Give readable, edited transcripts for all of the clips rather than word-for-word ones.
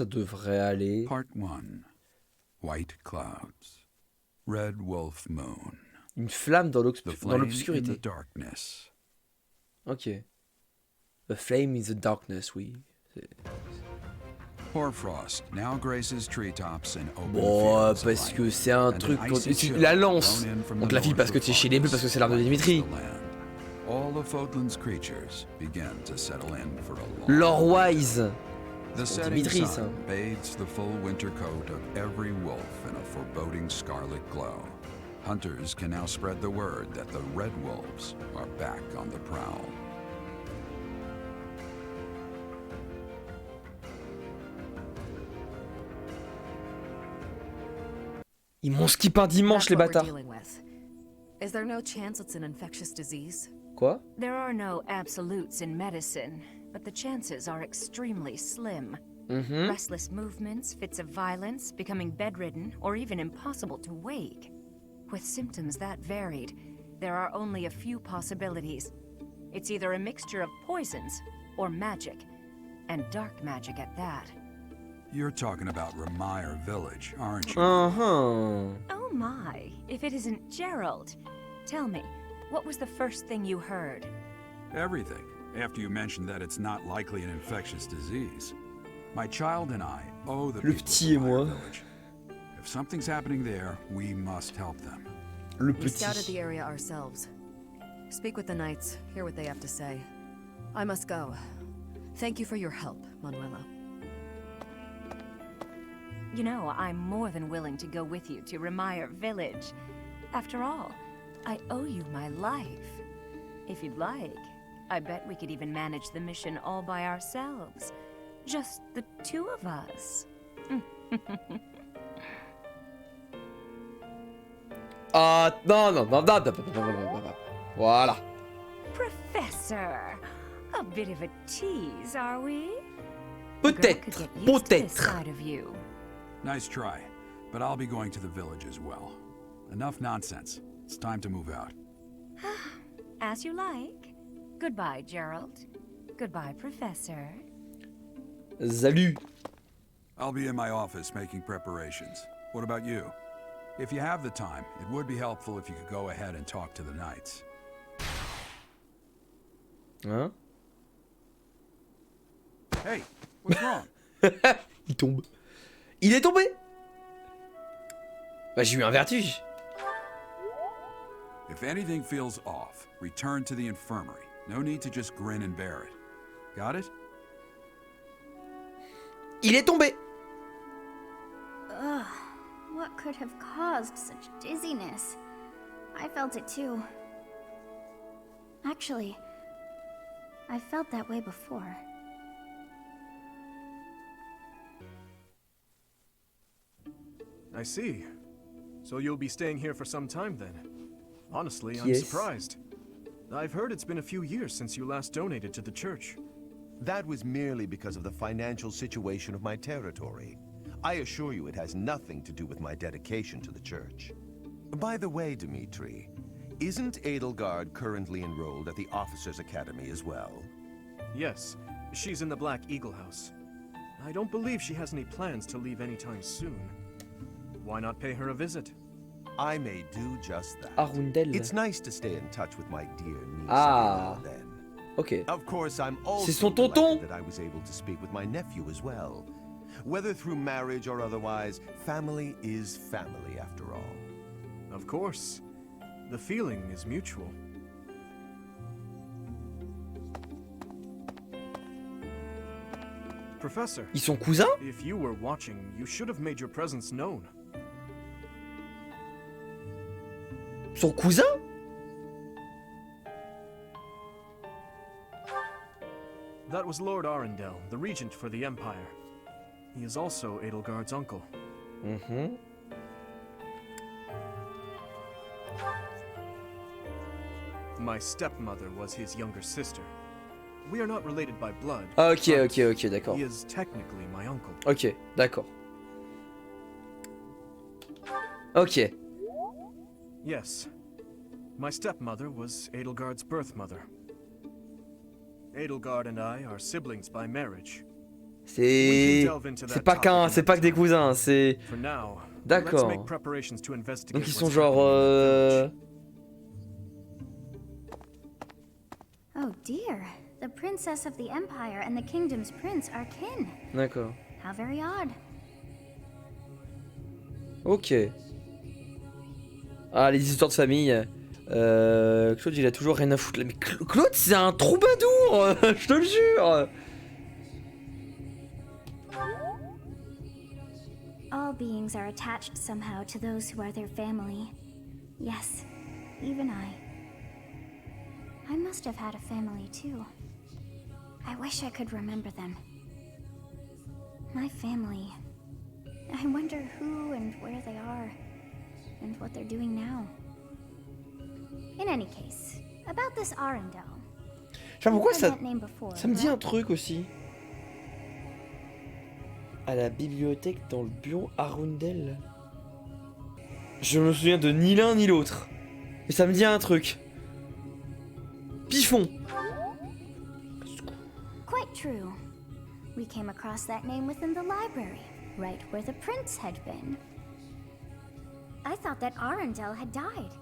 ça devrait aller. Part 1. White clouds. Red wolf moon. Une flamme dans The flame in l'obscurité. the darkness. Ok. A flame in the darkness, oui. Hoarfrost now graces treetops and open Bon, fields parce alike, que c'est un and truc... an icy chill La lance, blown in from on the te la file north parce que of tu es chez les Bleus, parce que c'est l'arme de Forest Dimitri. lightens the land. All of Fodlan's creatures begin to settle in for a long Lord Wise. The C'est setting Dimitri, ça. sun bathes the full winter coat of every wolf in a foreboding scarlet glow. Hunters can now spread the word that the red wolves are back on the prowl. Ils m'ont skip un dimanche, les bâtards. Is there no chance it's an infectious disease? Quoi? There are no absolutes in medicine, but the chances are extremely slim. Restless movements, fits of violence, becoming bedridden, or even impossible to wake. With symptoms that varied, there are only a few possibilities. It's either a mixture of poisons or magic, and dark magic at that. You're talking about Remire Village, aren't you? Uh-huh. Oh my, if it isn't Gerald. Tell me, what was the first thing you heard? Everything, after you mentioned that it's not likely an infectious disease. My child and I owe the Le people petit et of moi. Remire Village. If something's happening there, we must help them. Le We scouted petit. the area ourselves. Speak with the knights, hear what they have to say. I must go. Thank you for your help, Manuela. You know, I'm more than willing to go with you to Remire Village. After all, I owe you my life. If you'd like, I bet we could even manage the mission all by ourselves. Just the two of us. Ah, non, non, non, non, non, non, non, non, non. Voilà. Professor, a bit of a tease, are we? The girl could Peut-être, get used to this peut-être. side of you. Nice try, but I'll be going to the village as well. Enough nonsense. It's time to move out. As you like. Goodbye, Gerald. Goodbye, Professor. Salut. I'll be in my office making preparations. What about you? If you have the time, it would be helpful if you could go ahead and talk to the knights. Hein? Hey, what's wrong? Il tombe. Il est tombé. Bah, j'ai eu un vertige. If anything feels off, return to the infirmary. No need to just grin and bear it. Got it? Il est tombé. Ugh, what could have caused such dizziness? I felt it too. Actually, I felt that way before. I see. So you'll be staying here for some time then? Honestly, I'm Yes. surprised. I've heard it's been a few years since you last donated to the church. That was merely because of the financial situation of my territory. I assure you it has nothing to do with my dedication to the church. By the way, Dimitri, isn't Edelgard currently enrolled at the Officers' Academy as well? Yes, she's in the Black Eagle House. I don't believe she has any plans to leave anytime soon. Why not pay her a visit? I may do just that. Arundel. It's nice to stay in touch with my dear niece Ah. every now and then. Ok. Of course, I'm also C'est son delighted tonton. that I was able to speak with my nephew as well. Whether through marriage or otherwise, family is family after all. Of course. The feeling is mutual. Professor, Ils sont cousins? if you were watching, you should have made your presence known. Son cousin? That was Lord Arundel, the regent for the Empire. He is also Edelgard's uncle. Mhm. My stepmother was his younger sister. We are not related by blood. Ok, but ok, ok, d'accord. He is technically my uncle. Ok, d'accord. Ok. Yes. My stepmother was Edelgard's birth mother. Edelgard and I are siblings by marriage. C'est pas c'est pas que des cousins, c'est d'accord. Donc ils sont genre Oh dear. The princess of the empire and the kingdom's prince are kin. D'accord. How very odd. OK. Ah, les histoires de famille. Claude, il a toujours rien à foutre là. Mais Claude, c'est un troubadour, je te le jure. All beings are attached somehow to those who are their family. Yes, even I. I must have had a family too. I wish I could remember them. My family. I wonder who and where they are, and what they're doing now. In any case, about this Arundel. Je sais pas pourquoi ça before, me dit un truc aussi. À la bibliothèque dans le bureau Arundel. Je me souviens de ni l'un ni l'autre. Mais ça me dit un truc. Piffon. Quite true. We came across that name within the library, right where the prince had been. I thought that Arundel had died,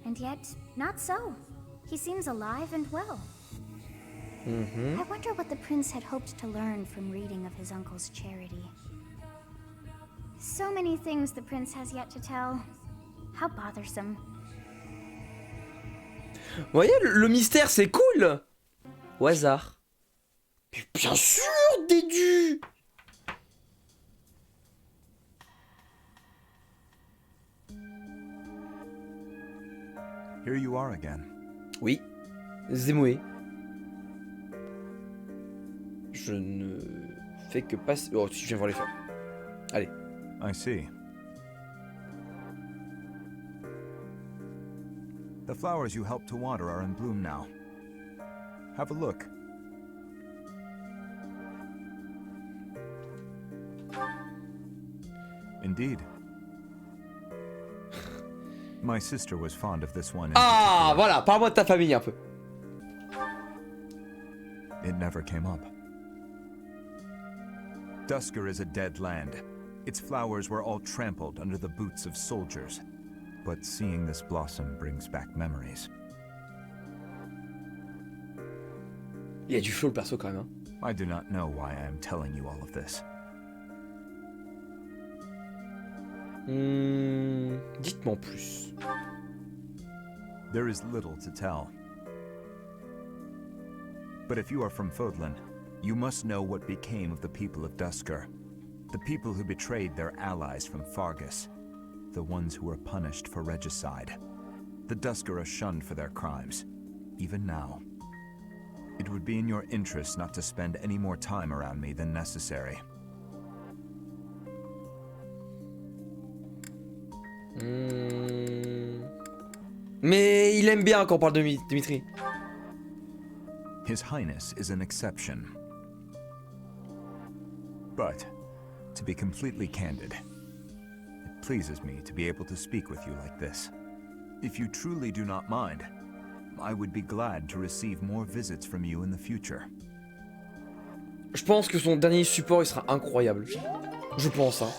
and yet not so. He seems alive and well. I wonder what the prince had hoped to learn from reading of his uncle's charity. So many things the prince has yet to tell. How bothersome. Vous voyez, le mystère, c'est cool. Au hasard. Mais bien sûr, Dédu. Here you are again. Oui. Zemoué. Je ne fais que passer... Oh, je viens voir les faire. Allez. I see. The flowers you helped to water are in bloom now. Have a look. Indeed. My sister was fond of this one. Ah, voilà, parle-moi de ta famille un peu. It never came up. Dusker is a dead land. Its flowers were all trampled under the boots of soldiers. But seeing this blossom brings back memories. Il y a du flow le perso quand même. Hein. I do not know why I am telling you all of this. Dites-moi en plus. There is little to tell. But if you are from Fodlan, you must know what became of the people of Dusker. The people who betrayed their allies from Fargus. The ones who were punished for regicide. The Dusker are shunned for their crimes, even now. It would be in your interest not to spend any more time around me than necessary. Mais il aime bien quand on parle de Dimitri. His Highness is an exception. But, to be completely candid, it pleases me to be able to speak with you like this. If you truly do not mind, I would be glad to receive more visits from you in the future. Je pense que son dernier support il sera incroyable. Je pense hein.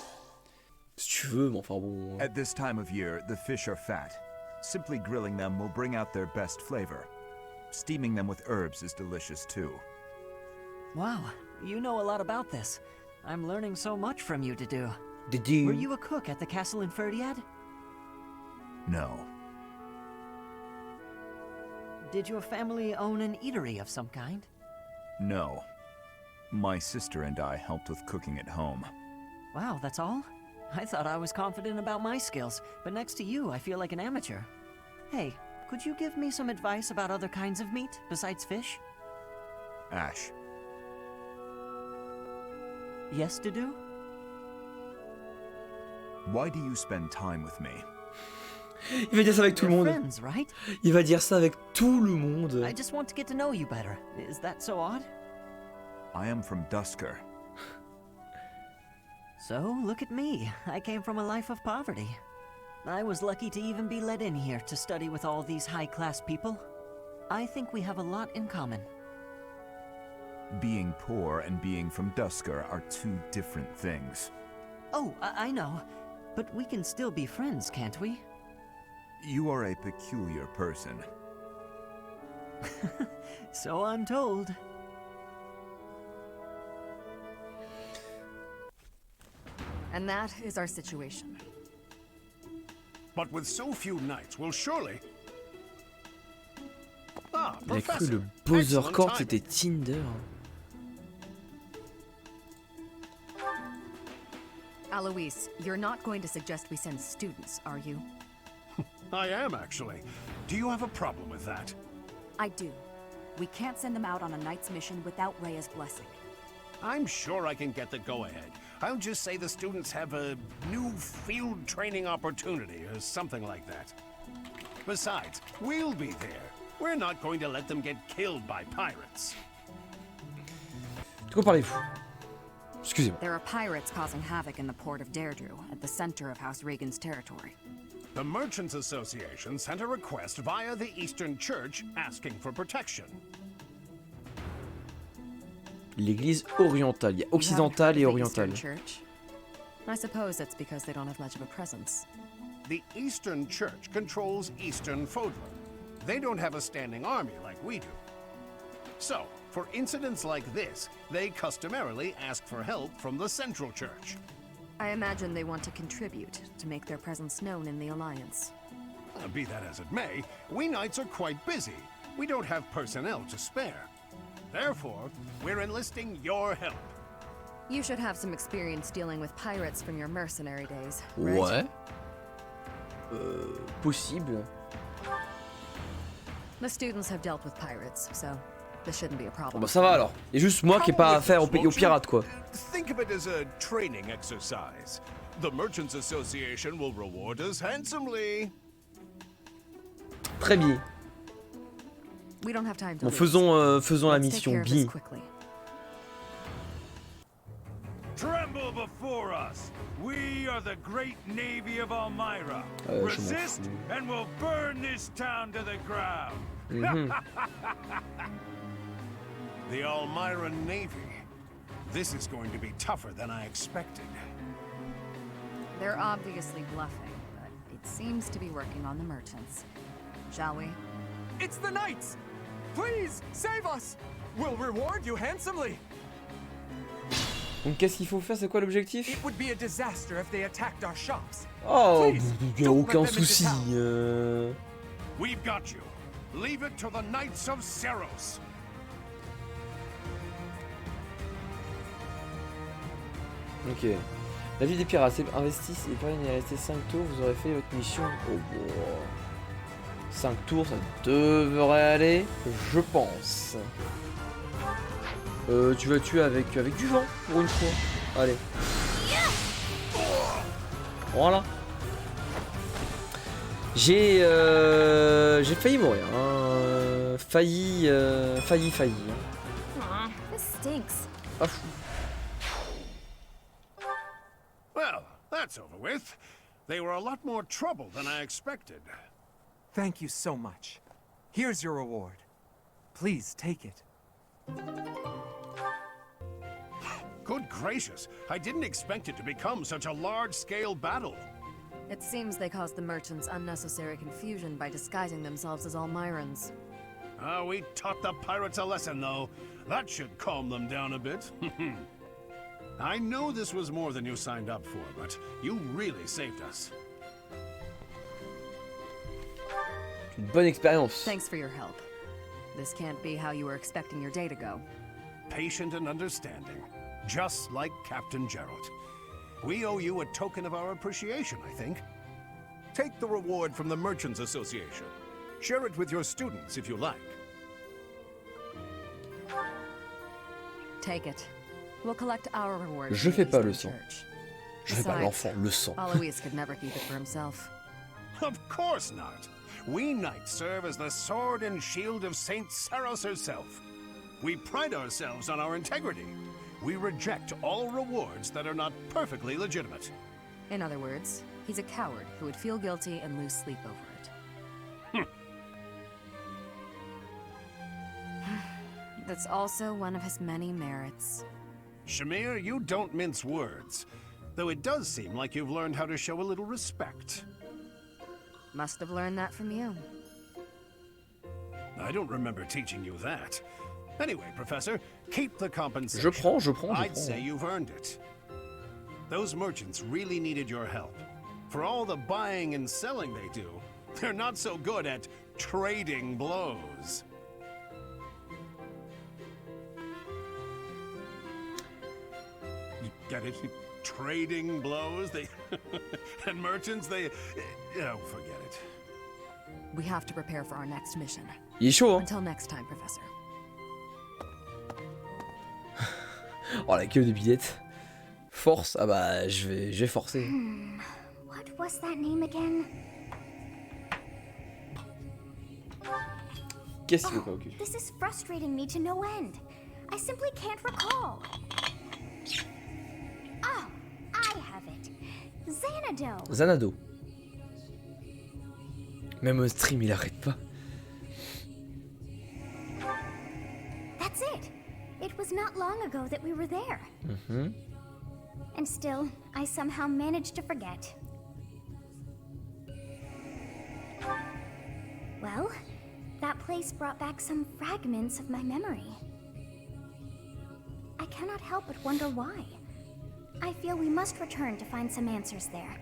Si tu veux, mais enfin bon. At this time of year, the fish are fat. Simply grilling them will bring out their best flavor. Steaming them with herbs is delicious too. Wow, you know a lot about this. I'm learning so much from you, Dedu. Dedu. Were you a cook at the castle in Ferdiad? No. Did your family own an eatery of some kind? No. My sister and I helped with cooking at home. Wow, that's all? I thought I was confident about my skills, but next to you, I feel like an amateur. Hey, could you give me some advice about other kinds of meat besides fish? Ash. Yes, Dedu? Why do you spend time with me? Il va dire ça avec tout le monde. Friends, right? Il va dire ça avec tout le monde. I just want to get to know you better. Is that so odd? I am from Dusker. So, look at me. I came from a life of poverty. I was lucky to even be let in here to study with all these high-class people. I think we have a lot in common. Being poor and being from Dusker are two different things. Oh, I know. But we can still be friends, can't we? You are a peculiar person. So I'm told. And that is our situation. But with so few knights, we'll surely... Ah, Il a cru Professor. le Bowser Excellent Court timing. c'était Tinder. Alois, you're not going to suggest we send students, are you? I am, actually. Do you have a problem with that? I do. We can't send them out on a knight's mission without Rhea's blessing. I'm sure I can get the go-ahead. I'll just say the students have a new field training opportunity or something like that. Besides, we'll be there. We're not going to let them get killed by pirates. De quoi parlez-vous? Excusez-moi. There are pirates causing havoc in the port of Deirdre, at the center of House Regan's territory. The Merchants Association sent a request via the Eastern Church asking for protection. L'église orientale. Il y a occidentale et You haven't heard of the orientale. Eastern Church? I suppose that's because they don't have much of a presence. The Eastern Church controls Eastern Fodlan. They don't have a standing army like we do. So, for incidents like this, they customarily ask for help from the Central Church. I imagine they want to contribute to make their presence known in the Alliance. Be that as it may, we knights are quite busy. We don't have personnel to spare. Therefore, we're enlisting your help. You should have some experience dealing with pirates from your mercenary days, right? Ouais. Possible. The students have dealt with pirates, so this shouldn't be a Bon problem. bah ça va alors. Il y a juste moi qui ai pas affaire aux pirates quoi. Think of it as a training exercise. The Merchants Association will reward us handsomely. Très bien. We don't have time to Bon, lose. faisons la Let's take mission care of this bien. quickly. Tremble before us. We are the great navy of Elmira. Je m'en Resist, fous. and we'll burn this town to the ground. The Elmira Navy. This is going to be tougher than I expected. They're obviously bluffing, but it seems to be working on the merchants. Shall we? It's the knights! Please, save us! We'll reward you handsomely! Donc qu'est-ce qu'il faut faire? C'est quoi l'objectif? It would be a disaster if they attacked our shops. Oh, Please, y a don't aucun let them into souci. town. We've got you. Leave it to the Knights of Seros. Ok. La vie des pirates, c'est investissez et épargnez et restez 5 tours, vous aurez fait votre mission. Oh, wow. 5 tours, ça devrait aller, je pense. Tu vas tuer avec du vent, pour une fois. Allez. Voilà. J'ai failli mourir. Hein. Failli. Hein. Aw, this stinks. Ah, fou. Well, that's over with. They were a lot more trouble than I expected. Thank you so much. Here's your reward. Please take it. Good gracious, I didn't expect it to become such a large-scale battle. It seems they caused the merchants unnecessary confusion by disguising themselves as Almirans. We taught the pirates a lesson, though. That should calm them down a bit. I know this was more than you signed up for, but you really saved us. Une bonne expérience. Thanks for your help. This can't be how you were expecting your day to go. Patient and understanding, just like Captain Gerald. We owe you a token of our appreciation, I think. Take the reward from the Merchants Association. Share it with your students if you like. Take it. We'll collect our reward. Je from fais the pas le Eastern sang. Church. Je fais pas Besides, l'enfant, le sang. Alois could never keep it for himself. Of course not. We knights serve as the sword and shield of Saint Saros herself. We pride ourselves on our integrity. We reject all rewards that are not perfectly legitimate. In other words, he's a coward who would feel guilty and lose sleep over it. That's also one of his many merits. Shamir, you don't mince words. Though it does seem like you've learned how to show a little respect. Must have learned that from you. I don't remember teaching you that. Anyway, Professor, keep the compensation. Je prends. I'd say you've earned it. Those merchants really needed your help. For all the buying and selling they do, they're not so good at trading blows. You get it? Trading blows? They and merchants, they... Oh, forget it. We have to prepare for our next mission. Il est chaud, hein. Until next time, Professor. Oh, la queue des billettes. Force. Ah bah, je vais forcer. What was that name again? Qu'est-ce qu'il veut pas au cul? This is frustrating me to no end. I simply can't recall. Oh, I have it. Xanadu. Xanadu. Même au stream, il arrête pas. That's it. It was not long ago that we were there. And still, I somehow managed to forget. Well, that place brought back some fragments of my memory. I cannot help but wonder why. I feel we must return to find some answers there.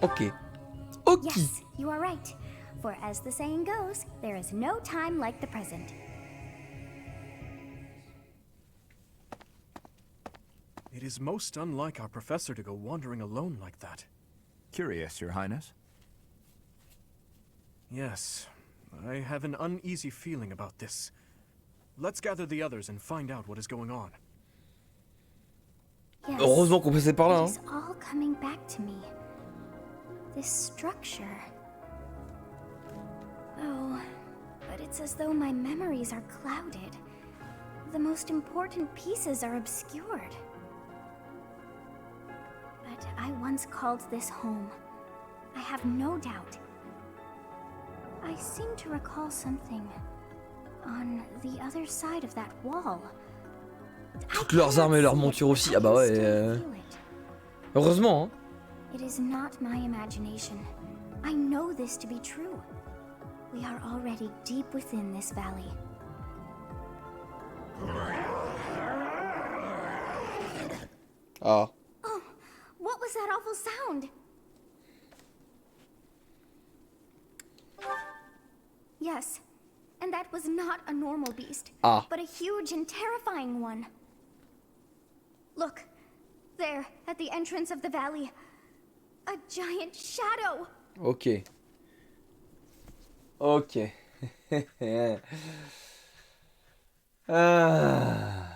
Ok. Yes, you are right. For as the saying goes, there is no time like the present. It is most unlike our professor to go wandering alone like that. Curious, Your Highness. Yes, I have an uneasy feeling about this. Let's gather the others and find out what is going on. Yes, Heureusement qu'on passait par là, it is all coming back to me. This structure. Oh, but it's as though my memories are clouded. The most important pieces are obscured. But I once called this home. I have no doubt. I seem to recall something on the other side of that wall. Toutes leurs armes et leurs montures aussi. Ah bah ouais. Heureusement, hein. It is not my imagination. I know this to be true. We are already deep within this valley. Ah. Oh, what was that awful sound? Yes, and that was not a normal beast, but a huge and terrifying one. Look, there, at the entrance of the valley, a giant shadow. Ok. Ok. Ah.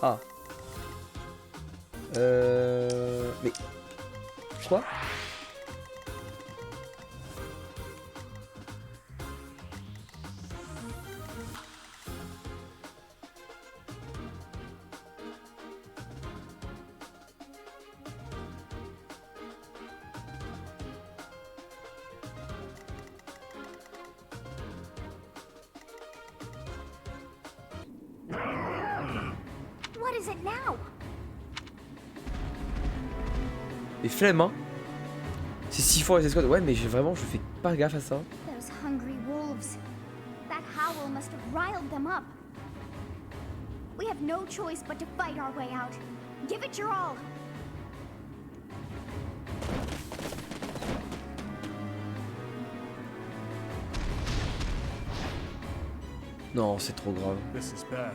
Ah. Mais... Quoi? What is it now? Les flemmes, hein. C'est 6 fois les escouades. Ouais, mais vraiment, je fais pas gaffe à ça. Those hungry wolves. That howl must have riled them up. We have no choice but to fight our way out. Give it your all. Non, c'est trop grave. This is bad.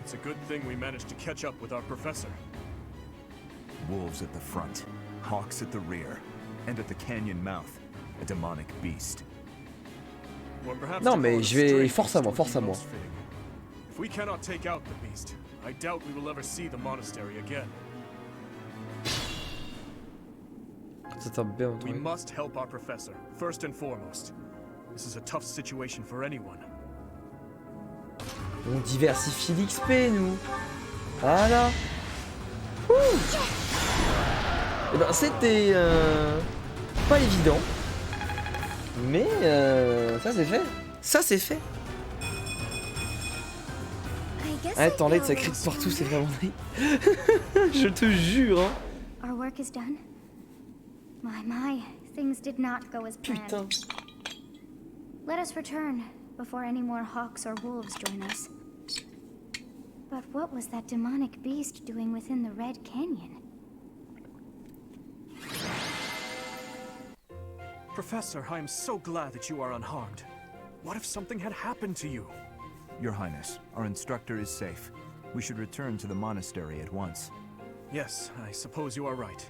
It's a good thing we managed to catch up with our professor. Wolves at the front, hawks at the rear, and at the canyon mouth, a demonic beast. Or perhaps Non, to mais call it je vais... strange Force à moi, would force à be moi. most fitting. If we cannot take out the beast, I doubt we will ever see the monastery again. Ça tape bien, We toi. must help our professor, first and foremost. This is a tough situation for anyone. On diversifie l'XP, nous. Voilà. Et ben, c'était pas évident. Mais ça c'est fait. Ça c'est fait. Attendez, ça crie de partout, c'est vraiment dingue. Je te jure. Hein. Our work is done. My, things did not go as planned. Putain. Let us return before any more hawks or wolves join us. But what was that demonic beast doing within the Red Canyon? Professor, I am so glad that you are unharmed. What if something had happened to you? Your Highness, our instructor is safe. We should return to the monastery at once. Yes, I suppose you are right.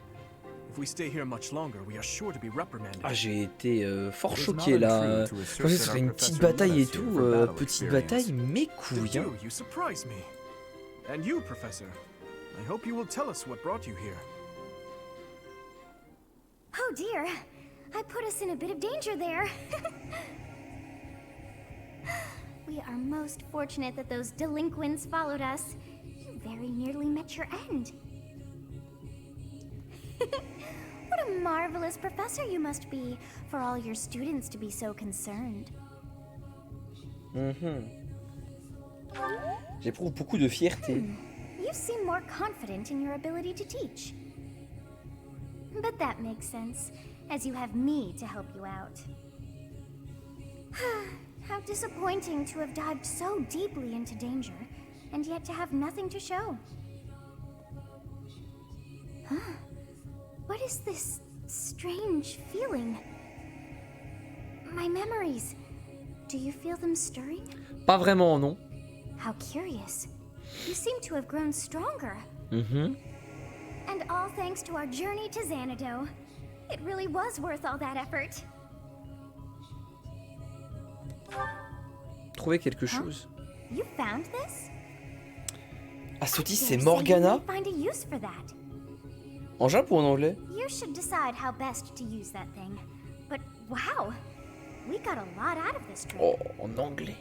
If we stay here much longer, we are sure to be reprimanded. Ah, j'ai été fort choqué là. Je pensais que ce serait une petite bataille et tout. Petite bataille, mes couilles. Hein. You surprise me. And you, Professor, I hope you will tell us what brought you here. Oh dear, I put us in a bit of danger there. We are most fortunate that those delinquents followed us. You very nearly met your end. What a marvelous professor you must be for all your students to be so concerned. J'éprouve beaucoup de fierté. You seem more confident in your ability to teach. But that makes sense, as you have me to help you out. How disappointing to have dived so deeply into danger, and yet to have nothing to show. Huh? What is this strange feeling? My memories. Do you feel them stirring? Pas vraiment, non. How curious. You seem to have grown stronger. And all thanks to our journey to Xanadu. It really was worth all that effort. Trouver quelque chose. You found this? Assotis, c'est Morgana? Find a use for that. En japonais ou en anglais? You should decide how best to use that thing. But wow, we got a lot out of this trip. Oh, en anglais.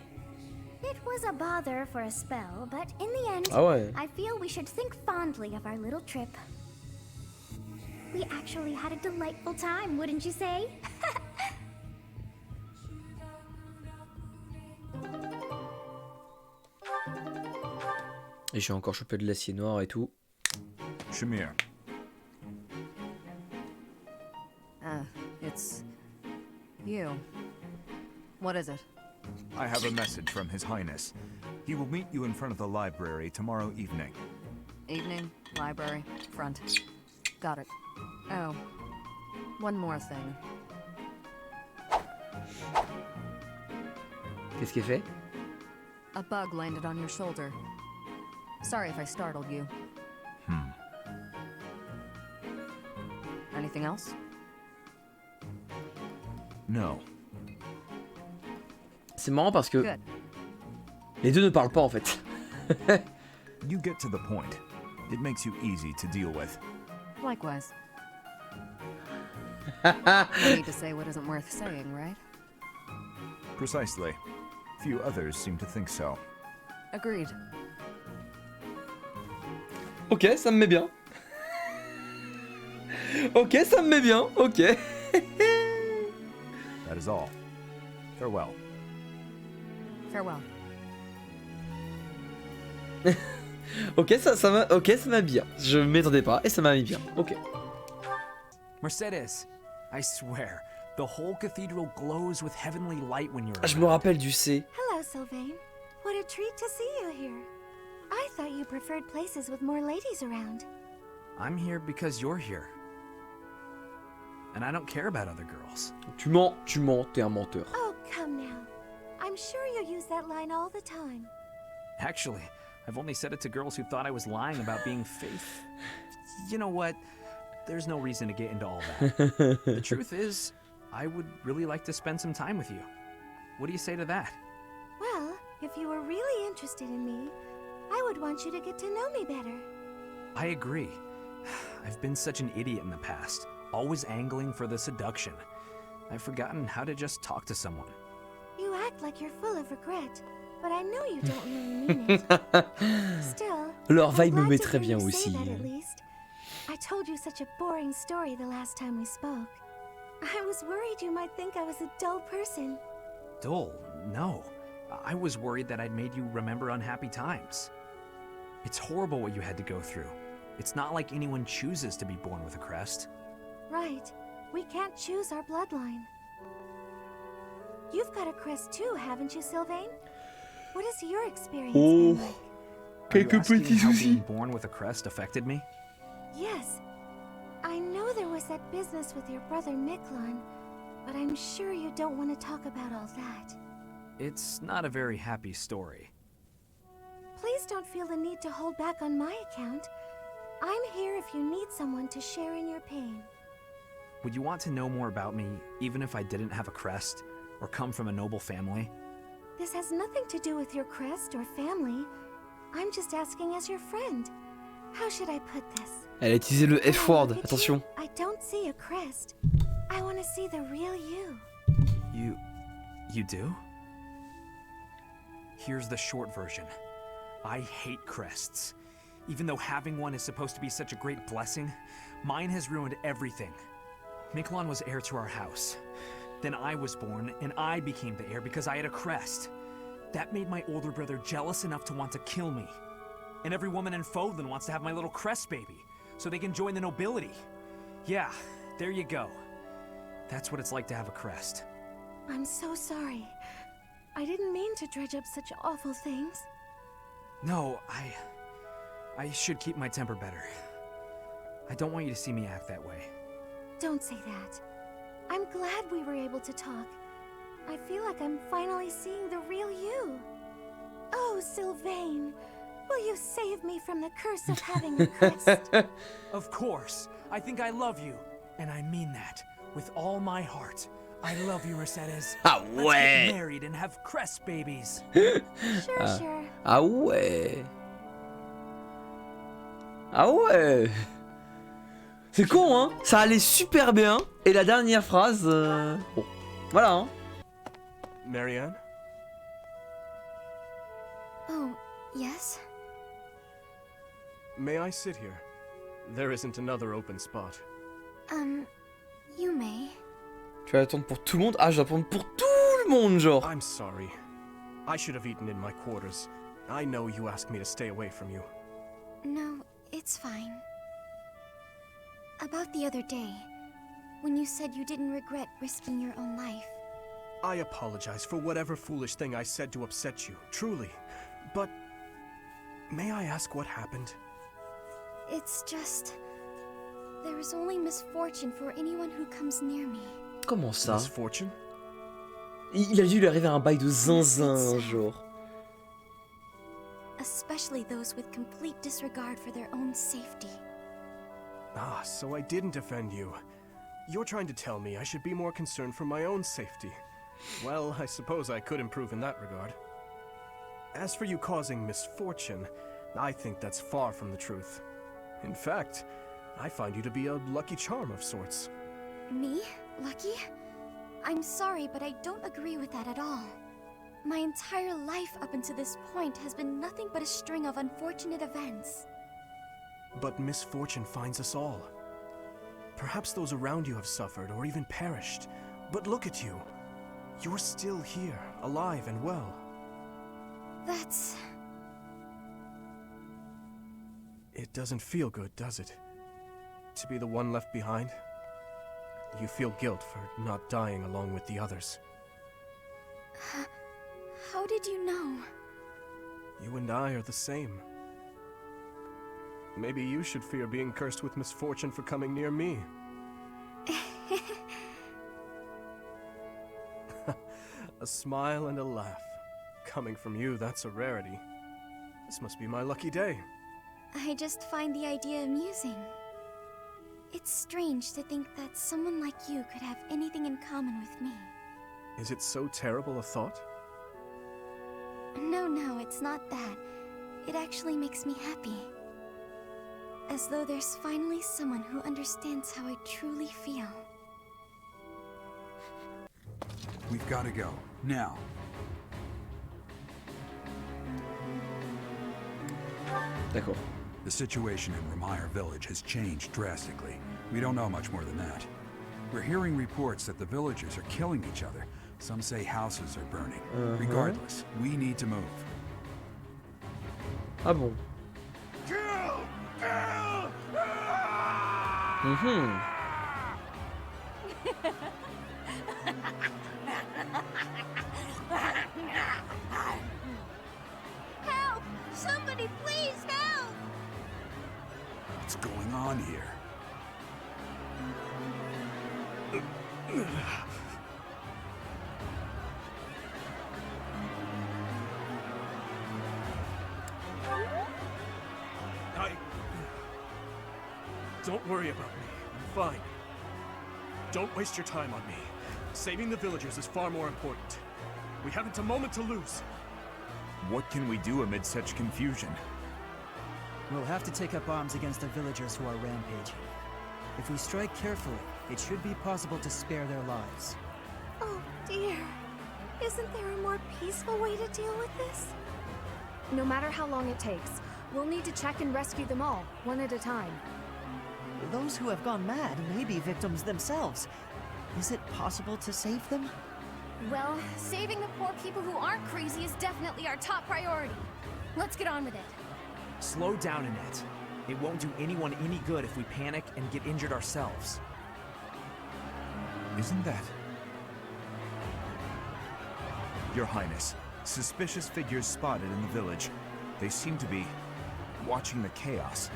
It was a bother for a spell, but in the end, Ah ouais. I feel we should think fondly of our little trip. We actually had a delightful time, wouldn't you say? Et j'ai encore chopé de l'acier noir et tout. Shamir. It's you. What is it? I have a message from His Highness. He will meet you in front of the library tomorrow evening. Evening, library, front. Got it. Oh, one more thing. Qu'est-ce qu'il fait? A bug landed on your shoulder. Sorry if I startled you. Anything else? No. C'est marrant parce que Good. les deux ne parlent pas en fait. You get to the point. It makes you easy to deal with. Likewise. No need to say what isn't worth saying, right? Precisely. Few others seem to think so. Agreed. Ok, ça me met bien. Ok, ça me met bien. Ok. That is all. Farewell. Farewell. Ok, ça m'a bien. Je m'attendais pas et ça m'a mis bien. Ok. Mercedes, I swear, the whole cathedral glows with heavenly light when you're Je me rappelle du C. Hello, Sylvain. What a treat to see you here. I thought you preferred places with more ladies around. I'm here because you're here. And I don't care about other girls. Tu mens, t'es un menteur. Oh, come now. I'm sure you use that line all the time. Actually, I've only said it to girls who thought I was lying about being faith. You know what? There's no reason to get into all that. The truth is, I would really like to spend some time with you. What do you say to that? Well, if you were really interested in me, I would want you to get to know me better. I agree. I've been such an idiot in the past, always angling for the seduction. I've forgotten how to just talk to someone. You act like you're full of regret. but I know you don't really mean it. Still, Leur vibe me I'm met glad to très hear bien you say aussi. that at least. I told you such a boring story the last time we spoke. I was worried you might think I was a dull person. Dull? No. I was worried that I'd made you remember unhappy times. It's horrible what you had to go through. It's not like anyone chooses to be born with a crest. Right. We can't choose our bloodline. You've got a crest too, haven't you, Sylvain? What has your experience been like? Quelques petits How soucis. being born with a crest affected me? Yes. I know there was that business with your brother Miklon, but I'm sure you don't want to talk about all that. It's not a very happy story. Please don't feel the need to hold back on my account. I'm here if you need someone to share in your pain. Would you want to know more about me, even if I didn't have a crest, or come from a noble family? This has nothing to do with your crest or family. I'm just asking as your friend. How should I put this? Elle a utilisé le When I F-word, look at attention. you, I don't see a crest. I want to see the real you. You do? Here's the short version. I hate crests. Even though having one is supposed to be such a great blessing, mine has ruined everything. Miklon was heir to our house. Then I was born, and I became the heir because I had a crest. That made my older brother jealous enough to want to kill me. And every woman in Fodlan wants to have my little crest baby, so they can join the nobility. Yeah, there you go. That's what it's like to have a crest. I'm so sorry. I didn't mean to dredge up such awful things. No, I should keep my temper better. I don't want you to see me act that way. Don't say that. I'm glad we were able to talk. I feel like I'm finally seeing the real you. Oh, Sylvain, will you save me from the curse of having a crest? Of course. I think I love you. And I mean that. With all my heart. I love you, Mercedes. Ah Let's ouais. get married and have crest babies. Sure. Ah ouais. Ah ouais. C'est con, hein. Ça allait super bien. Et la dernière phrase... Bon, voilà, hein. Marianne? Oh, yes? May I sit here? There isn't another open spot. You may. Tu vas attendre pour tout le monde? Ah, je vais attendre pour tout le monde, genre. I'm sorry. I should have eaten in my quarters. I know you asked me to stay away from you. No, it's fine. About the other day, when you said you didn't regret risking your own life. I apologize for whatever foolish thing I said to upset you, truly. But may I ask what happened? It's just... there is only misfortune for anyone who comes near me. Comment ça? Misfortune? Il a dû lui arriver un bail de zinzin un jour. Especially those with complete disregard for their own safety. Ah, so I didn't offend you. You're trying to tell me I should be more concerned for my own safety. Well, I suppose I could improve in that regard. As for you causing misfortune, I think that's far from the truth. In fact, I find you to be a lucky charm of sorts. Me? Lucky? I'm sorry, but I don't agree with that at all. My entire life up until this point has been nothing but a string of unfortunate events. But misfortune finds us all. Perhaps those around you have suffered or even perished. But look at you. You're still here, alive and well. That's... It doesn't feel good, does it? To be the one left behind? You feel guilt for not dying along with the others. How did you know? You and I are the same. Maybe you should fear being cursed with misfortune for coming near me. A smile and a laugh. Coming from you, that's a rarity. This must be my lucky day. I just find the idea amusing. It's strange to think that someone like you could have anything in common with me. Is it so terrible a thought? No, it's not that. It actually makes me happy. As though there's finally someone who understands how I truly feel. We've got to go. Now. D'accord. The situation in Ramire village has changed drastically. We don't know much more than that. We're hearing reports that the villagers are killing each other. Some say houses are burning. Regardless, we need to move. Ah bon. Help! Somebody please help! What's going on here? Don't worry about me. I'm fine. Don't waste your time on me. Saving the villagers is far more important. We haven't a moment to lose. What can we do amid such confusion? We'll have to take up arms against the villagers who are rampaging. If we strike carefully, it should be possible to spare their lives. Oh dear. Isn't there a more peaceful way to deal with this? No matter how long it takes, we'll need to check and rescue them all, one at a time. Those who have gone mad may be victims themselves. Is it possible to save them? Well, saving the poor people who aren't crazy is definitely our top priority. Let's get on with it. Slow down, Annette. It won't do anyone any good if we panic and get injured ourselves. Isn't that... Your Highness, suspicious figures spotted in the village. They seem to be watching the chaos.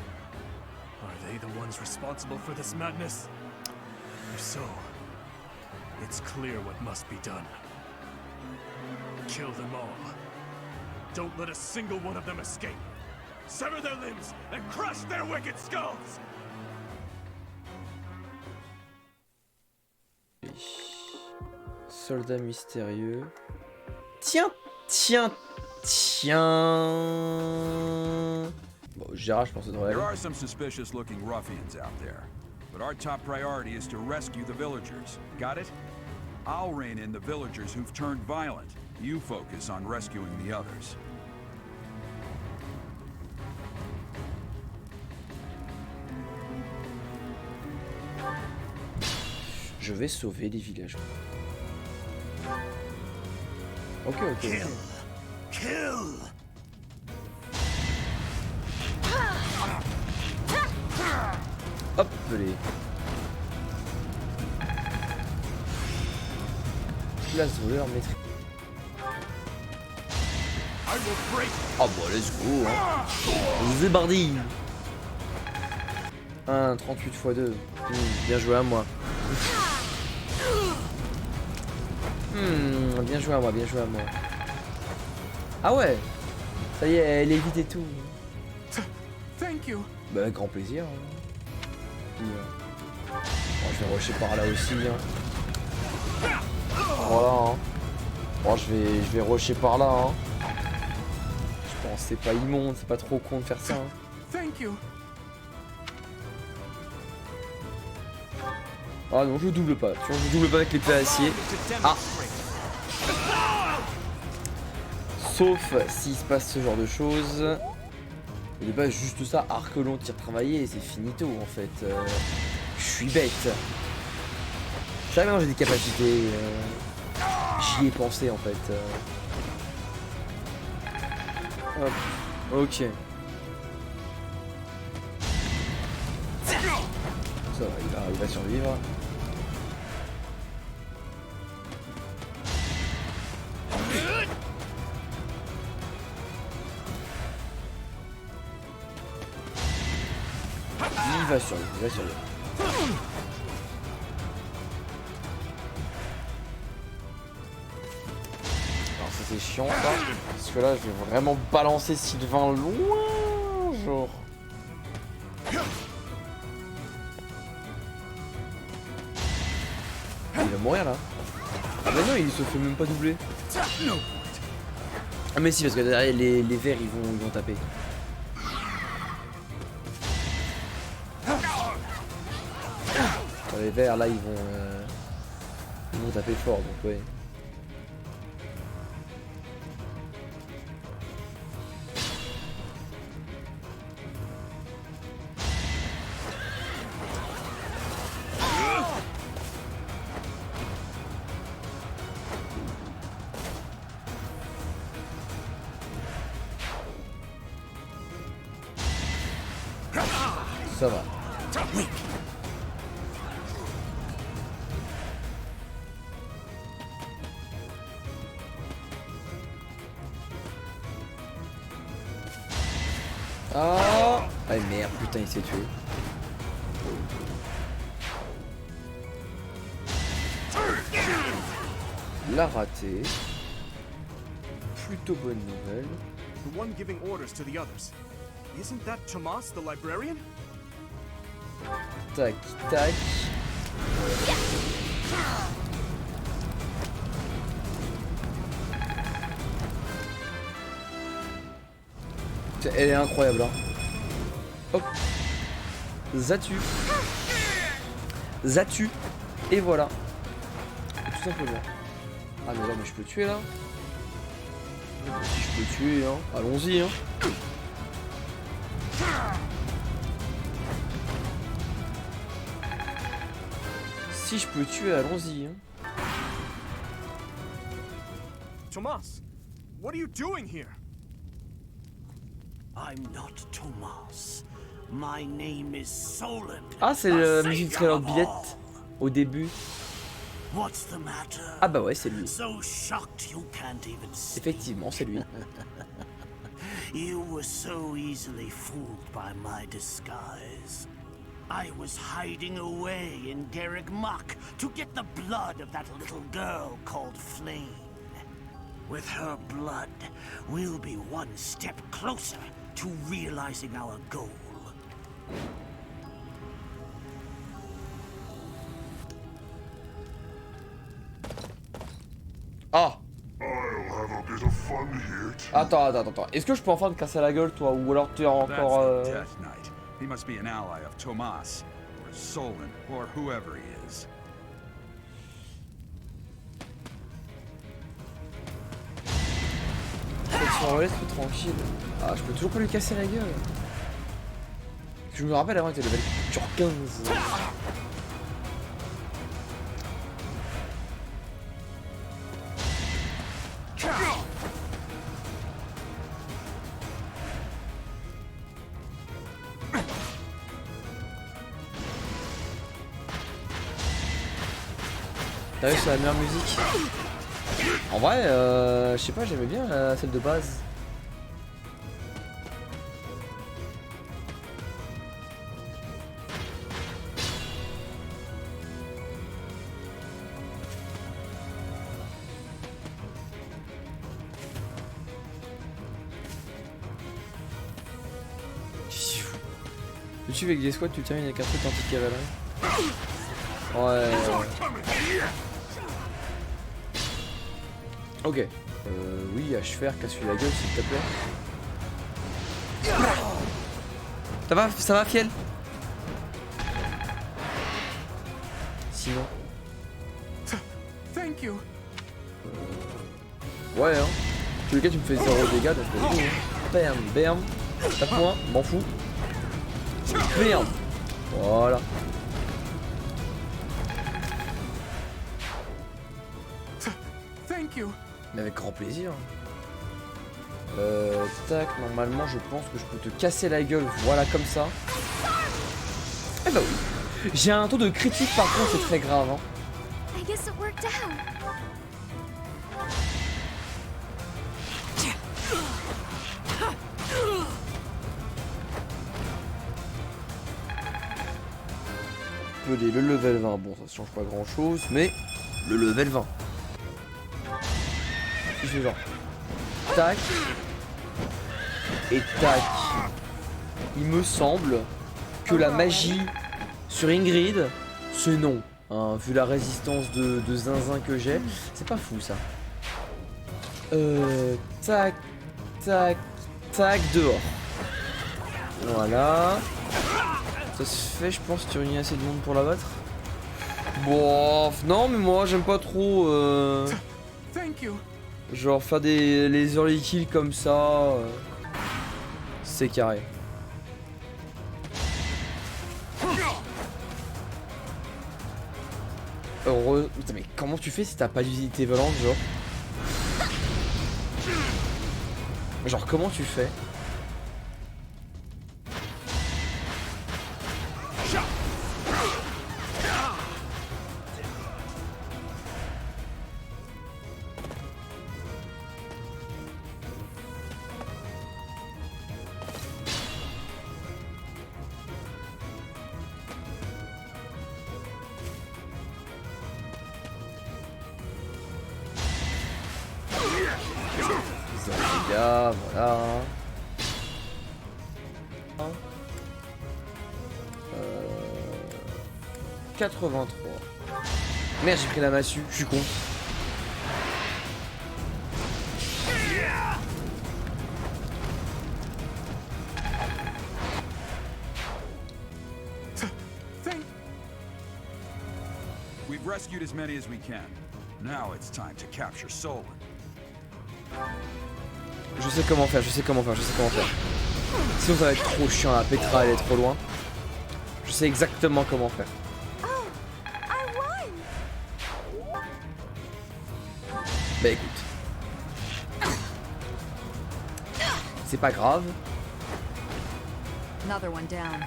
Are they the ones responsible for this madness? If so, it's clear what must be done. Kill them all. Don't let a single one of them escape. Sever their limbs and crush their wicked skulls! Soldat mystérieux. Tiens. Bon, Gérard, je pense que ça devrait aller. There are some suspicious looking ruffians out there. But our top priority is to rescue the villagers. Got it? I'll rein in the villagers who've turned violent. You focus on rescuing the others. Je vais sauver les villageois. Ok. Kill! Hop les. Place voleur maîtrise. Oh bah let's go hein. Zébardi. 1, 38 x 2. Bien joué à moi. Bien joué à moi. Ah ouais. Ça y est, elle évite et tout. Thank you. Bah avec grand plaisir. Bon, je vais rusher par là aussi. Voilà. Bon, je vais rusher par là. Je pense que c'est pas immonde, c'est pas trop con de faire ça. Thank you. Ah non, je double pas. Tu vois, je double pas avec l'épée à acier. Ah. Sauf s'il se passe ce genre de choses. Et de base, juste ça, arc long, tir travaillé, et c'est finito en fait. Je suis bête. Ça maintenant j'ai des capacités. J'y ai pensé en fait. Hop. Ok. Ça va, il va survivre. Il va survivre, Alors ça c'est chiant ça, parce que là je vais vraiment balancer Sylvain loin, genre. Il va mourir là. Ah mais non, il se fait même pas doubler. Ah mais si, parce que derrière les verts ils vont taper. Les verts là ils vont taper fort donc ouais. Ça va. Ah, ah merde, putain, il s'est tué. L'a raté. Plutôt bonne nouvelle. The one giving orders to the others. Isn't that Tomas, the librarian? Tac, tac. Elle est incroyable, hein. Hop. Zatu. Zatu. Et voilà. Tout simplement. Ah mais non, mais je peux tuer là. Si je peux tuer, hein. Allons-y, hein. Si je peux tuer, allons-y, hein. Tomas, what are you doing here? I'm not Tomas. My name is Solon. Ah, c'est la musique de trailer de Billette au début. What's the matter? Ah bah ouais, c'est lui. So shocked you can't even see. Effectivement, c'est lui. You were so easily fooled by my disguise. I was hiding away in Garrick Muck to get the blood of that little girl called Flame. With her blood, we'll be one step closer to realizing our goal. Ah. Attends. Est-ce que je peux enfin te casser la gueule, toi, ou alors tu es encore He must be an ally of Tomas, or Solon, or whoever he is. Laisse-le tranquille. Ah, je peux toujours pas lui casser la gueule. Je me rappelle avant, il était level sur 15. T'as vu, c'est la meilleure musique. En vrai, je sais pas, j'aimais bien celle de base. Tu tues avec des squats, tu termines avec un truc anti-cavalerie. Ouais. Ok. Oui, HFR, casse-lui la gueule s'il te plaît. Ça va, Fiel? Sinon. Thank you. Ouais, hein. En tous les cas, tu me fais 0 dégâts, donc vas-y, hein. Bam, bam. Tape-moi, m'en fous. Merde. Voilà. Thank you. Mais avec grand plaisir. Tac, normalement je pense que je peux te casser la gueule, voilà comme ça. Eh bah oui. J'ai un taux de critique par contre, c'est très grave. Hein. I guess it worked out. Le level 20, bon ça change pas grand chose, mais le level 20. Je fais genre tac et tac. Il me semble que la magie sur Ingrid, c'est non. Hein, vu la résistance de zinzin que j'ai, c'est pas fou ça. Tac, tac, tac, dehors. Voilà. Ça se fait, je pense, tu réunis assez de monde pour la battre. Bon, non, mais moi j'aime pas trop. Genre faire les early kills comme ça. C'est carré. Heureux. Putain, mais comment tu fais si t'as pas d'unité volante, genre? Genre, comment tu fais? Voilà. 83. Merde, j'ai pris la massue, je suis con. We've rescued as many as we can. Now it's time to capture Solon. Je sais comment faire, je sais comment faire. Sinon ça va être trop chiant, la Petra elle est trop loin. Je sais exactement comment faire. Bah écoute. C'est pas grave. Another one down.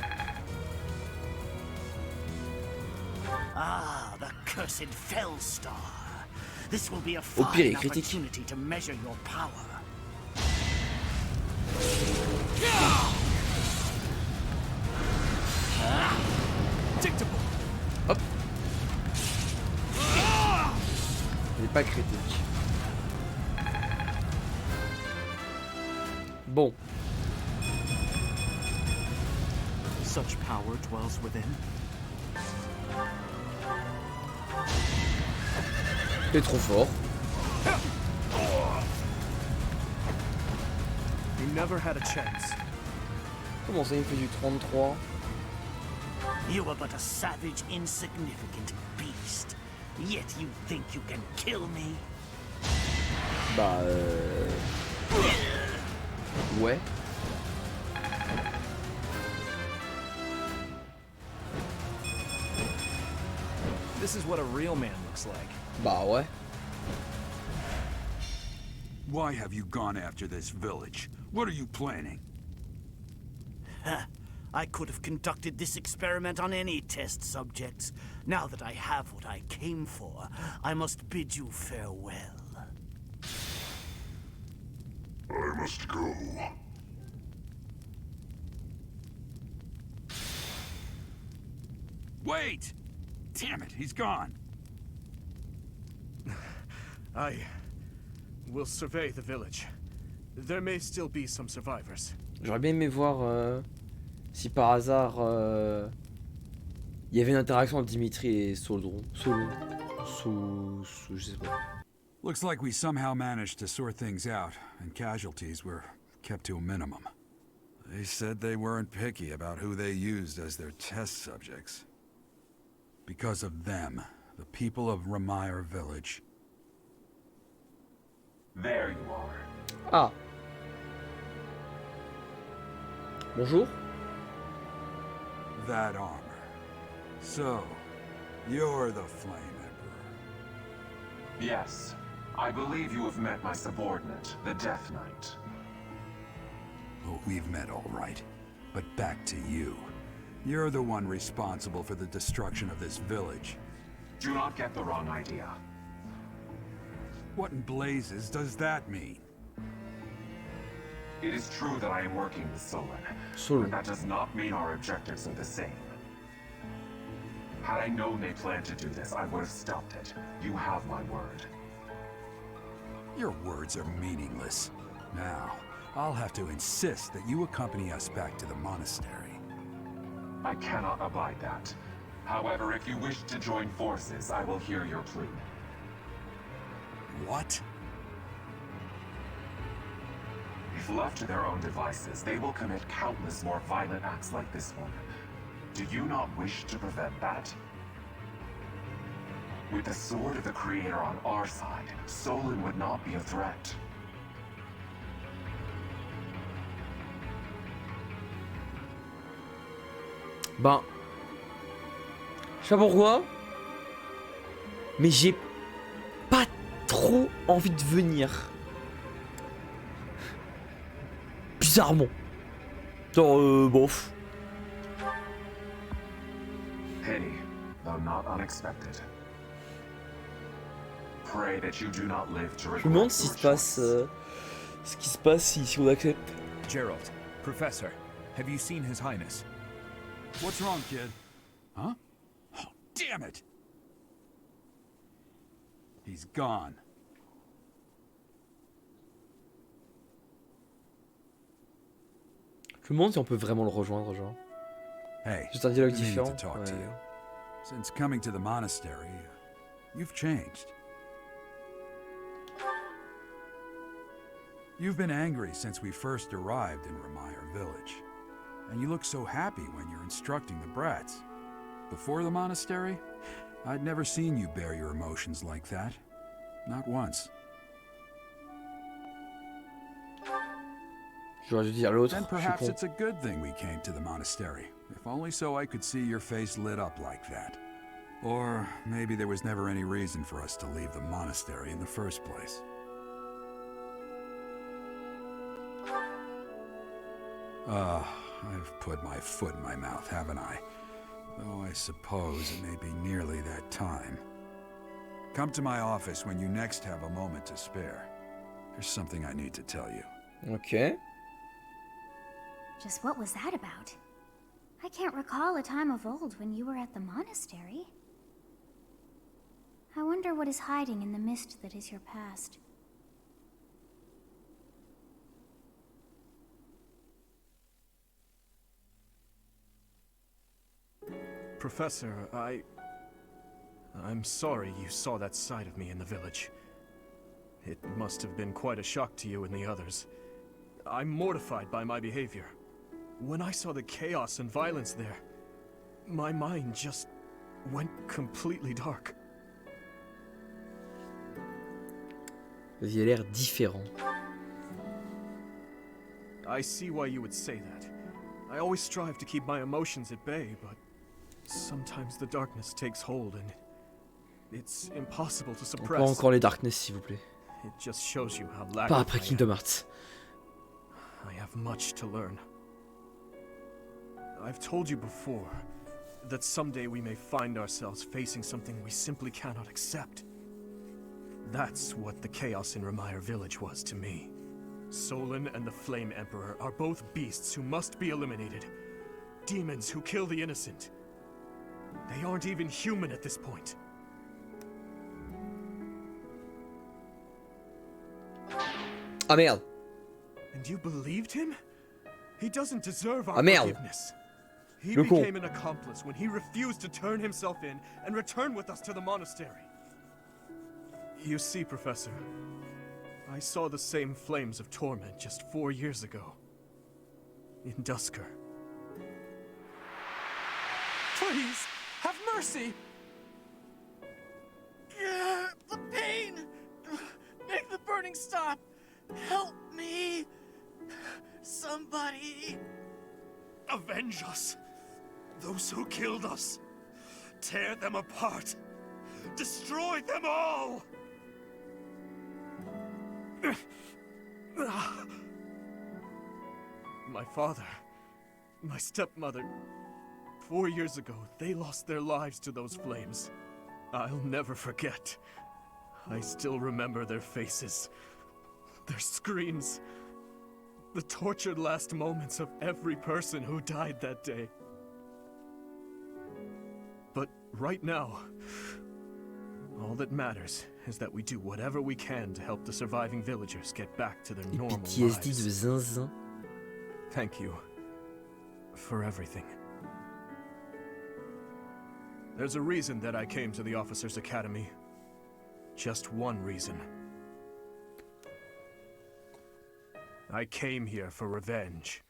Ah, the cursed Fellstar. This will be a Au pire, il est fine critique. opportunity to measure your power. Hop. Il n'est pas critique. Bon. Such power dwells within. T'es trop fort. You never had a chance. Comment ça il fait du 33? You are but a savage, insignificant beast. Yet you think you can kill me? Bah ouais. This is what a real man looks like. Bah ouais. Why have you gone after this village? What are you planning? I could have conducted this experiment on any test subjects. Now that I have what I came for, I must bid you farewell. I must go. Wait! Damn it, he's gone. I will survey the village. There may still be some survivors. J'aurais bien aimé voir si par hasard il y avait une interaction entre Dimitri et Solon. Je sais pas. Looks like we somehow managed to sort things out, and casualties were kept to a minimum. They said they weren't picky about who they used as their test subjects. Because of them, the people of Ramire Village. There you are. Ah. Bonjour. That armor. So, you're the Flame Emperor. Yes. I believe you have met my subordinate, the Death Knight. Well, we've met all right. But back to you. You're the one responsible for the destruction of this village. Do not get the wrong idea. What in blazes does that mean? It is true that I am working with Solon, but that does not mean our objectives are the same. Had I known they planned to do this, I would have stopped it. You have my word. Your words are meaningless. Now, I'll have to insist that you accompany us back to the monastery. I cannot abide that. However, if you wish to join forces, I will hear your plea. What? If left to their own devices, they will commit countless more violent acts like this one. Do you not wish to prevent that? With the sword of the Creator on our side, Solon would not be a threat. Ben, je sais pas pourquoi, mais j'ai pas trop envie de venir. Bizarrement. Genre, bof. pity, though not unexpected. Pray that you do not live to regret. Je me demande si ce qui se passe si on accepte. Gerald, Professor, have you seen His Highness? What's wrong, kid? Huh? Oh, damn it! He's gone. Je me demande si on peut vraiment le rejoindre, genre. Hey, juste un dialogue I needed différent. to talk to you. Since coming to the monastery, you've changed. You've been angry since we first arrived in Remire village. And you look so happy when you're instructing the brats. Before the monastery, I'd never seen you bear your emotions like that. Not once. J'aurais dû dire l'autre. Then perhaps it's a good thing we came to the monastery. If only so I could see your face lit up like that. Or maybe there was never any reason for us to leave the monastery in the first place. I've put my foot in my mouth, haven't I? Though I suppose it may be nearly that time. Come to my office when you next have a moment to spare. There's something I need to tell you. Okay. Just what was that about? I can't recall a time of old when you were at the monastery. I wonder what is hiding in the mist that is your past. Professor, I'm sorry you saw that side of me in the village. It must have been quite a shock to you and the others. I'm mortified by my behavior. When I saw the chaos and violence there, my mind just went completely dark. Vous avez l'air différent. I see why you would say that. I always strive to keep my emotions at bay, but sometimes the darkness takes hold and it's impossible to suppress. Pas encore les darkness, s'il vous plaît. It just shows you how lacking Pas après Kingdom Hearts. I have much to learn. I've told you before that someday we may find ourselves facing something we simply cannot accept. That's what the chaos in Remire village was to me. Solon and the Flame Emperor are both beasts who must be eliminated. Demons who kill the innocent. They aren't even human at this point. Ah merde. And you believed him? He doesn't deserve our Ah merde. forgiveness. He Le con. became an accomplice when he refused to turn himself in and return with us to the monastery. You see, Professor, I saw the same flames of torment just 4 years ago. In Dusker. Please, have mercy! The pain! Make the burning stop! Help me! Somebody! Avenge us! Those who killed us! Tear them apart! Destroy them all! My father, my stepmother, 4 years ago, they lost their lives to those flames. I'll never forget. I still remember their faces, their screams, the tortured last moments of every person who died that day. But right now, all that matters is that we do whatever we can to help the surviving villagers get back to their normal PTSD lives. de zinzin. Thank you for everything. There's a reason that I came to the Officers' Academy. Just one reason. I came here for revenge.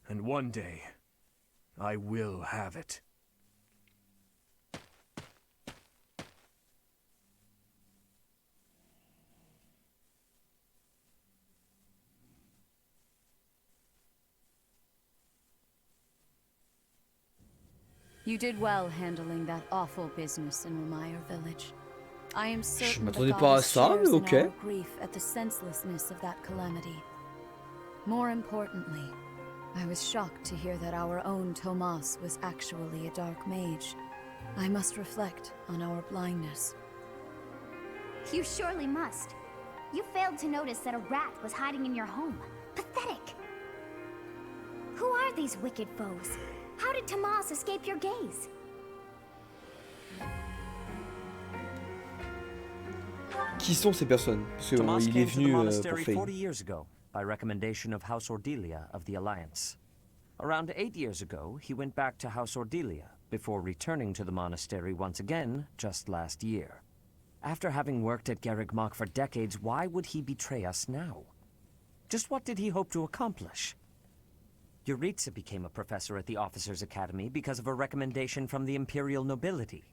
And one day, I will have it. You did well handling that awful business in Remire village. I am Je certain the m'attendais pas à goddess ça, shares mais in ok. our grief at the senselessness of that calamity. More importantly, I was shocked to hear that our own Tomas was actually a dark mage. I must reflect on our blindness. You surely must. You failed to notice that a rat was hiding in your home. Pathetic! Who are these wicked foes? How did Tomas escape your gaze? Qui sont ces personnes? Parce que Tomas il est came to the venu pour monastery Fane. 40 years ago by recommendation of House Ordelia of the Alliance. Around 8 years ago, he went back to House Ordelia before returning to the monastery once again just last year. After having worked at Garrigmach for decades, why would he betray us now? Just what did he hope to accomplish? Yuritsa became a professor at the Officers' Academy because of a recommendation from the Imperial nobility.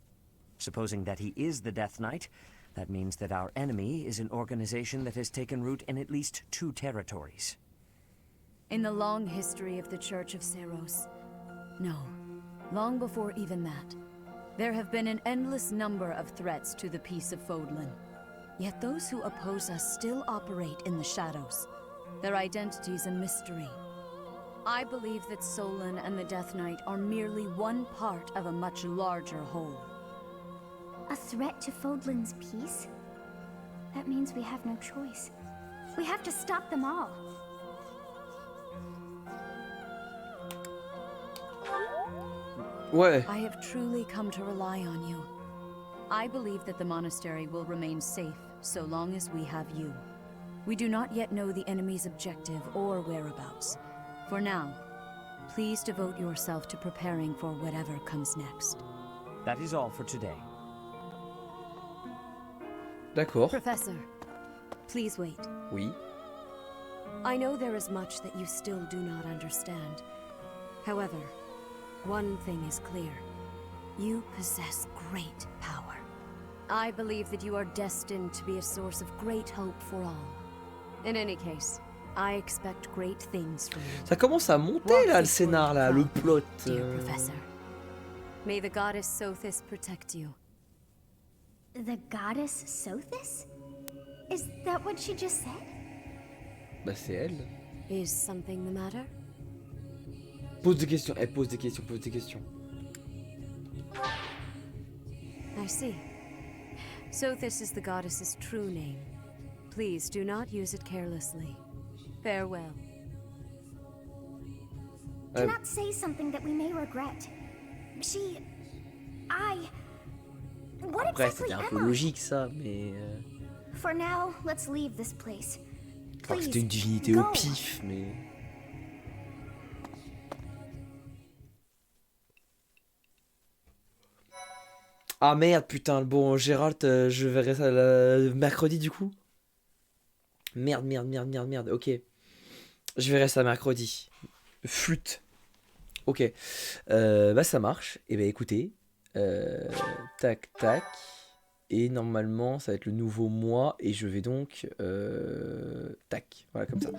Supposing that he is the Death Knight, that means that our enemy is an organization that has taken root in at least 2 territories. In the long history of the Church of Seros, no, long before even that, there have been an endless number of threats to the peace of Fodlan. Yet those who oppose us still operate in the shadows. Their identity's a mystery. I believe that Solon and the Death Knight are merely one part of a much larger whole. A threat to Fodlan's peace? That means we have no choice. We have to stop them all. Ouais. I have truly come to rely on you. I believe that the monastery will remain safe so long as we have you. We do not yet know the enemy's objective or whereabouts. For now, please devote yourself to preparing for whatever comes next. That is all for today. D'accord. Professor, please wait. Oui. I know there is much that you still do not understand. However, one thing is clear. You possess great power. I believe that you are destined to be a source of great hope for all. In any case, I expect great things from you. Ça commence à monter là, le scénar là, le plot. Dear Professor, may the goddess Sothis protect you. The goddess Sothis? Is that what she just said? Bah c'est elle. Is something the matter? Pose des questions, elle pose des questions, pose des questions. I see. Sothis is the goddess's true name. Please do not use it carelessly. Farewell. Do not say something that we may regret. What Après exactly c'était un am peu I? logique ça, mais... For now, let's leave this place. Je crois que c'était Please, une divinité go. au pif, mais... Ah merde, putain, bon, Gérald, je verrai ça mercredi du coup. Merde, ok. Je verrai ça mercredi. Flûte. Ok. Bah ça marche. Et bah écoutez. Tac. Et normalement, ça va être le nouveau mois. Et je vais donc... tac. Voilà, comme ça.